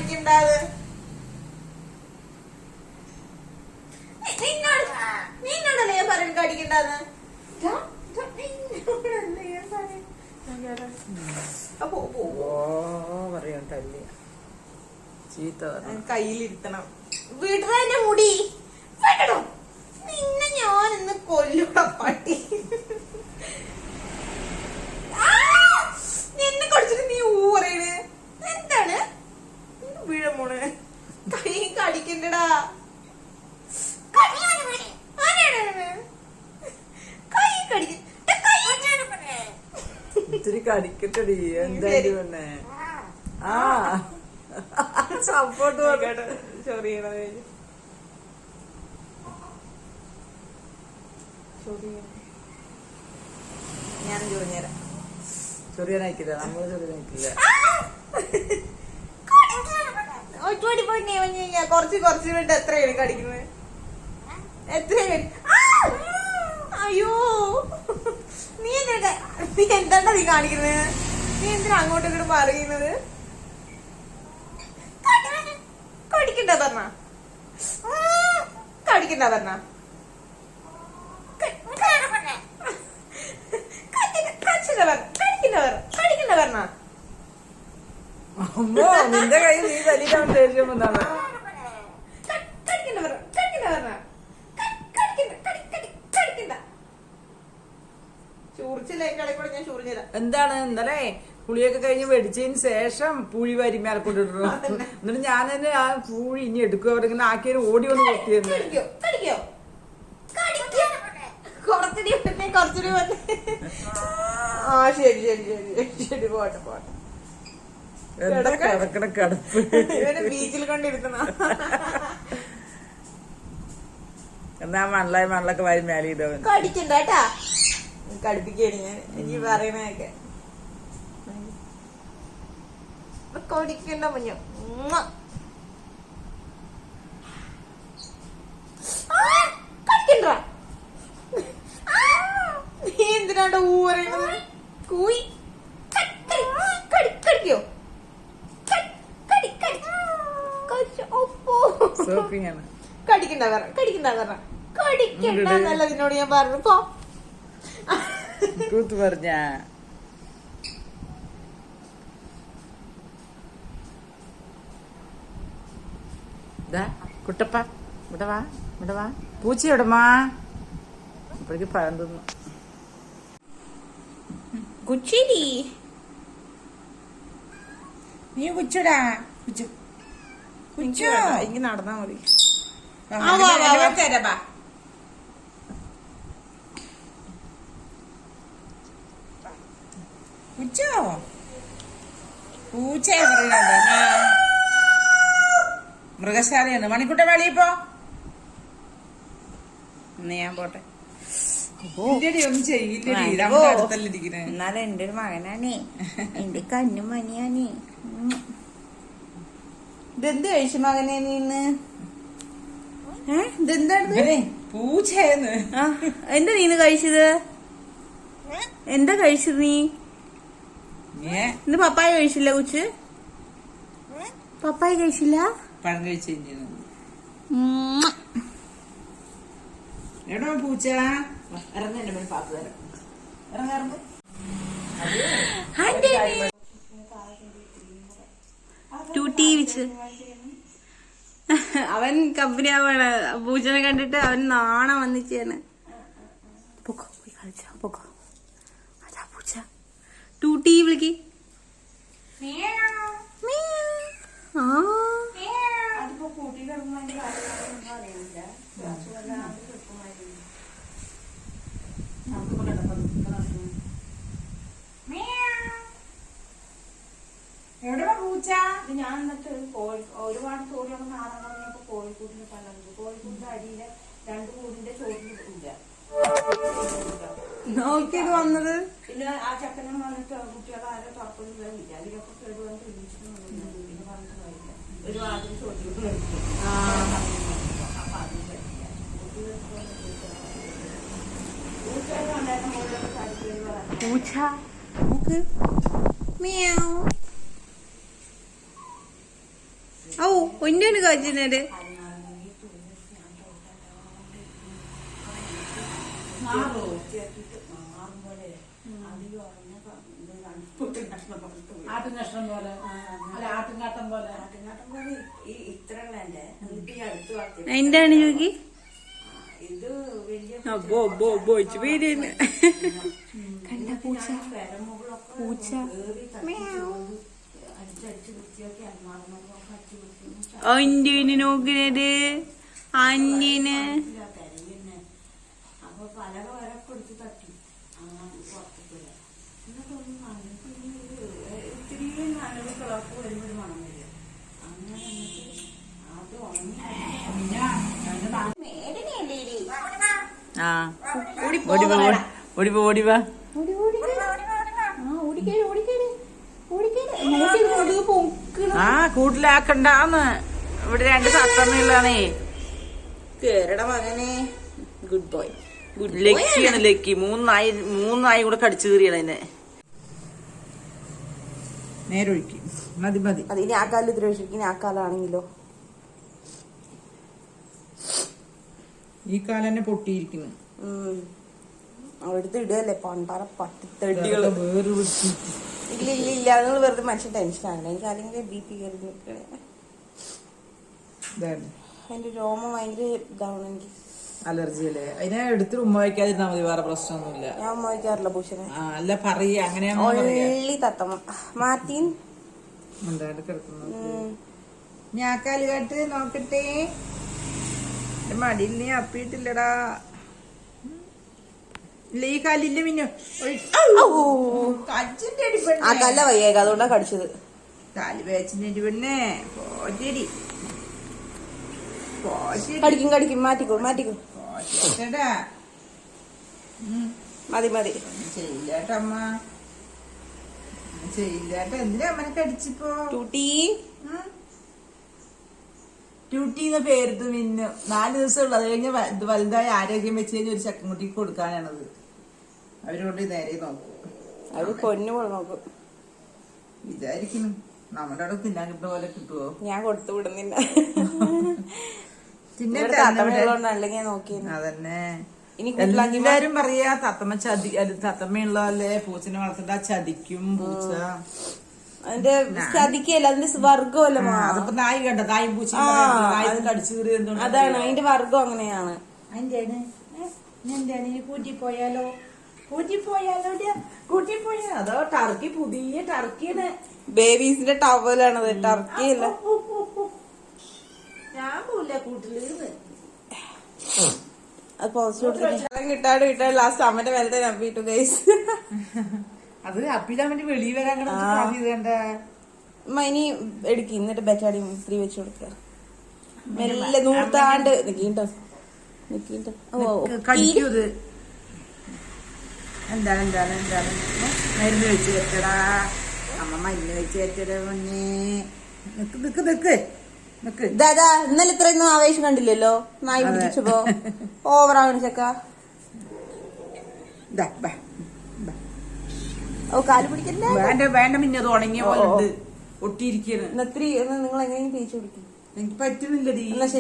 കടിക്കണ്ടാത്. നിന്നോടല്ലേ ഞാൻ പറയും കടിക്കണ്ടാന്ന്. കയ്യിലിരുത്തണം. വീട്ടിൽ തന്നെ മുടി നിന്നെ ഞാൻ ഇന്ന് കൊല്ലൂട പട്ടി. നിന്നെ കുറിച്ചിട്ട് നീ പറയണ് എന്താണ്? വീഴമോണ് കൈ കടിക്കണ്ടടാ. ഇത്തിരി കടിക്കട്ടടി. എന്തായാലും പെണ്ണേ സപ്പോർട്ട് ചൊറിയണത്. ഞാൻ ചൊറിഞ്ഞുതരാം. ചൊറിയാനായിക്കില്ല, നമ്മള് ചൊറിയാനായിക്കില്ല. കുറച്ച് കുറച്ച് വേണ്ട. എത്രയാണ് കടിക്കുന്നത്? എത്രയാണ്? അയ്യോ നീ എന്താണ്ടാ നീ കാണിക്കുന്നത്? നീ എന്തിനാ അങ്ങോട്ടും ഇങ്ങോട്ടും പറയുന്നത്? കടിക്കണ്ട പറഞ്ഞ കടിക്കണ്ട പറഞ്ഞ കടിക്കണ്ട പറഞ്ഞ അമ്മോ നിന്റെ കൈ നീ വലിയ ദേഷ്യം വന്നാണ്. എന്താണ് ഇന്നലെ പുളിയൊക്കെ കഴിഞ്ഞ് വെടിച്ചതിന് ശേഷം പുഴി വരി മേൽക്കൊണ്ടിട്ടു. എന്നിട്ട് ഞാൻ തന്നെ ആ പുഴി ഇനി എടുക്കും. അവരിങ്ങനെ ആക്കിയൊരു ഓടി വന്ന് കൊത്തിയെന്ന്. ശരി ശരി ശരി ശരി പോട്ടെ പോട്ടെ. കിടക്കണ കിടപ്പ് ബീച്ചിൽ കൊണ്ടിരുന്ന എന്നാ മണ്ണൊക്കെ വാരി മേലെ ഇതവൻ കടിക്കണ്ടാട്ടാ. കടിപ്പിക്കാണ് ഞാൻ എനിക്ക് പറയണൊക്കെ. കടിക്കണ്ട മഞ്ഞ കടിക്കണ്ട. നീ എന്തിനാണ്ട് ഊ പറയണത്? കൂയി കടിക്കോ? കടിക്കണ്ട പറഞ്ഞ കടിക്കണ്ട പറഞ്ഞ കടിക്കണ്ട ഇതിനോട് ഞാൻ പറഞ്ഞു. പോ കൂത്ത് പറഞ്ഞ കുട്ടപ്പ ഇവിടെ വാ ഇവിടെ വാ. പൂച്ചയോടമ്മാ അപ്പോഴേക്ക് പഴം തിന്നു. കുച്ചിരി നീ കുച്ചടാ. കുച്ചോ ഇങ്ങനെ നടന്നാ മതി. കുച്ചോ പൂച്ച മൃഗശാലയാണ്. മണിക്കുട്ട വെളിയിപ്പോ ഞാൻ പോട്ടെ. ഒന്നും ചെയ്യില്ല. എന്നാലും എന്റെ ഒരു മകനാണേ, എന്റെ കണ്ണു മണിയാണേ. ഇതെന്ത് കഴിച്ചു മകനെ നീന്ന്? ഇതെന്താണ്? പൂച്ചയെന്ന്. എന്താ നീന്ന് കഴിച്ചത്? എന്താ കഴിച്ചത് നീ? ഇന്ന് പപ്പായ കഴിച്ചില്ല കൊച്ച്? പപ്പായ കഴിച്ചില്ല? പഴം കഴിച്ചു. എവിടാ പൂച്ച? ഇറങ്ങ പാപ്പ് തരാം. ഇറങ്ങാറുണ്ട്. അവൻ കമ്പനി ആവാണ്. പൂച്ചനെ കണ്ടിട്ട് അവൻ നാണം വന്നിച്ചാണ്. പൊക്കോ പോയി കളിച്ചാ പൊക്കോ. അതാ പൂച്ച. ടൂട്ടി വിളിക്ക്. എവിടെ പൂച്ച? ഞാൻ എന്നിട്ട് ഒരുപാട് തോടിയാണ് നാടൻ പറഞ്ഞപ്പോ കോഴിക്കൂട്ടിന് പലത്. കോഴിക്കൂട്ടിന്റെ അടിയിലെ 2 കൂടിന്റെ ചോദില്ല നോക്കിയത് വന്നത്. പിന്നെ ആ ചക്കനെ വന്നിട്ട് കുട്ടികളെ ആരോ തുറക്കൊന്നുമില്ല. അതിലൊക്കെ കേട് വന്ന് പിന്നെ പറഞ്ഞിട്ട് കഴിയില്ല. ഒരു വാതിൽ ചോദിച്ചു അപ്പൊ അതിൽ പൂച്ച നോക്ക്. മിയാവ് ഓ ഒന്നാണ് കാച്ചിനത്. ആട്ടുംകഷ്ണം പോലെ ആട്ടുംകാട്ടം പോലെ എന്താണ് ചോദിക്കി? ഇത് വലിയ കണ്ട പൂച്ച പൂച്ച അടിച്ചടിച്ച് വൃത്തിയാക്കി അന്മാർന്നൊക്കെ അടിച്ചു വൃത്തി അന്റീന് നോക്കുന്നത് അന്റീന്. അപ്പൊ പലക വരെ കൊടുത്ത് തട്ടി പുറത്തില്ല. എന്നിട്ടൊന്നും ഇത്തിരിയും നനവ് കിളപ്പ് വരുമ്പോൾ മണം വരിക. അങ്ങനെ എന്നിട്ട് അത് ഉണങ്ങി കൂട്ടിലാക്കണ്ടാന്ന്. ഇവിടെ 2 തത്തമ്മയുള്ളതാണേ. കേരട മകനെ ഗുഡ് ബോയ്. ലക്കിയാണ് ലക്കി. 3 നായി കൂടെ കടിച്ചു കീറിയാണ് അതിനെ. നേരൊഴിക്കും. മതി മതി. അത് ഇനി ആ കാലിൽ ദ്രോഷിക്കും. ആ കാലാണെങ്കിലോ ഈ കാലം തന്നെ പൊട്ടിയിരിക്കുന്നു. അവിടുത്തെ ഇടുകല്ലേ പണ്ടാറ പട്ടിത്തടികള്. ഇല്ല ഇല്ല ഇല്ല നിങ്ങൾ വെറുതെ മനുഷ്യൻ ടെൻഷൻ ആകണം. എനിക്ക് അല്ലെങ്കിൽ BP കയറി നിൽക്കണേ. അതിന്റെ രോമം ഭയങ്കര ഇതാണ് എനിക്ക്. അലർജി അല്ലേ? അതിനെ എടുത്ത് ഉമ്മ വയ്ക്കാതിരുന്നാ മതി. വേറെ പ്രശ്നമൊന്നുമില്ല. ഞാൻ ഉമ്മ വയ്ക്കാറില്ല പൂച്ചനെ. അല്ല പറയാ അങ്ങനെയാണ്. ഒള്ളി തത്തമ്മ മാർട്ടിൻ എന്താണ്ട് കിടക്കുന്നത്. ഞാൻ കാല് കാട്ട് നോക്കട്ടെ. മടിയിൽ നീ അപ്പിയിട്ടില്ലടാ. ഇല്ല ഈ കാലില്ല. പിന്നെ ആ കല്ല വയ്യേക്ക അതുകൊണ്ടാ കടിച്ചത്. കാല് വേച്ചിന്റെ പെണ്ണെ പോറ്റേരി കടിക്കും കടിക്കും. മാറ്റിക്കോ മാറ്റിക്കോ. മതി മതി. ചെയ്യില്ലാട്ട അമ്മ ചെയ്യില്ലാട്ട. എന്തിനാ അമ്മനെ കടിച്ചിപ്പോ? ടൂട്ടി ട്യൂട്ടിന്ന് പേരുത്ത്. പിന്നെ 4 ദിവസം ഉള്ളത് കഴിഞ്ഞ ഇത് വലുതായി ആരോഗ്യം വെച്ച് കഴിഞ്ഞ ഒരു ചക്കൻകുട്ടിക്ക് കൊടുക്കാനാണത്. അവരോട് നേരെ നോക്കും. അവര് പൊന്നു പോലെ നോക്കും. വിചാരിക്കുന്നു നമ്മുടെ അവിടെ തിന്നാൻ കിട്ടുന്ന പോലെ കിട്ടുവോ? ഞാൻ കൊടുത്തു വിടുന്നില്ല. അല്ലെങ്കിൽ നോക്കി അതന്നെ. ഇനി എല്ലാരും പറയാ തത്തമ്മ തത്തമ്മയുള്ളതല്ലേ പൂച്ചനെ വളർത്തണ്ട, ചതിക്കും പൂച്ച. അതിന്റെ ചതിക്കല്ല, അതിന്റെ വർഗമല്ല. അതിപ്പോ നായി കണ്ട നായും പൂച്ച കടിച്ചു കീറി. അതാണ് അതിന്റെ വർഗം അങ്ങനെയാണ്. എന്താണ് കൂട്ടിപ്പോയാലോ? കൂട്ടിപ്പോയാലോ? കൂട്ടിപ്പോയാലോ? അതോ ടർക്കി പുതിയ ടർക്കിയാണ്. ബേബീസിന്റെ ടവലാണത്. ടർക്കിയല്ല. ഞാൻ പോല കൂട്ടിലിരുന്ന് അത് പോസ്റ്റ് കിട്ടാണ്ട് കിട്ടാൻ ലാസ്റ്റ് അമ്മന്റെ വലത്തെ നമ്പിട്ടു ഗൈസ്. അത് അപ്പിടാൻ വേണ്ടി വെളിയിൽ വരാൻ കണ്ട. ഇനി എടുക്കി എന്നിട്ട് ബെറ്റാടി ഫ്രീ വെച്ച് കൊടുക്ക. മെല്ലെ നൂത്താണ്ട് നിക്കീണ്ടോ നിക്കീണ്ടോ. കഴിക്കൂത്. എന്താണ് എന്താണ് എന്താണ് മരുന്ന് വെച്ച് വെച്ചടാ. അമ്മ മരുന്ന് വെച്ച് വെച്ചടാ പൊന്നെ. നിക്ക് നിക്ക് നിക്ക് നിക്ക്. ദാദാ ഇന്നലെ ഇത്രയൊന്നും ആവേശം കണ്ടില്ലല്ലോ നായി പിടിച്ചപ്പോ. ഓവറാവണ ചക്ക. ഓ കാല് പിടിക്കണ്ട. വേണ്ട വേണ്ട. പിന്നെ അത് ഉണങ്ങിയ പോലെ ഒട്ടിയിരിക്കുന്നു. നിങ്ങൾ എങ്ങനെയും തേച്ചു പിടിക്കും. എനിക്ക് പറ്റുന്നില്ലടി. എന്നാ ശരി.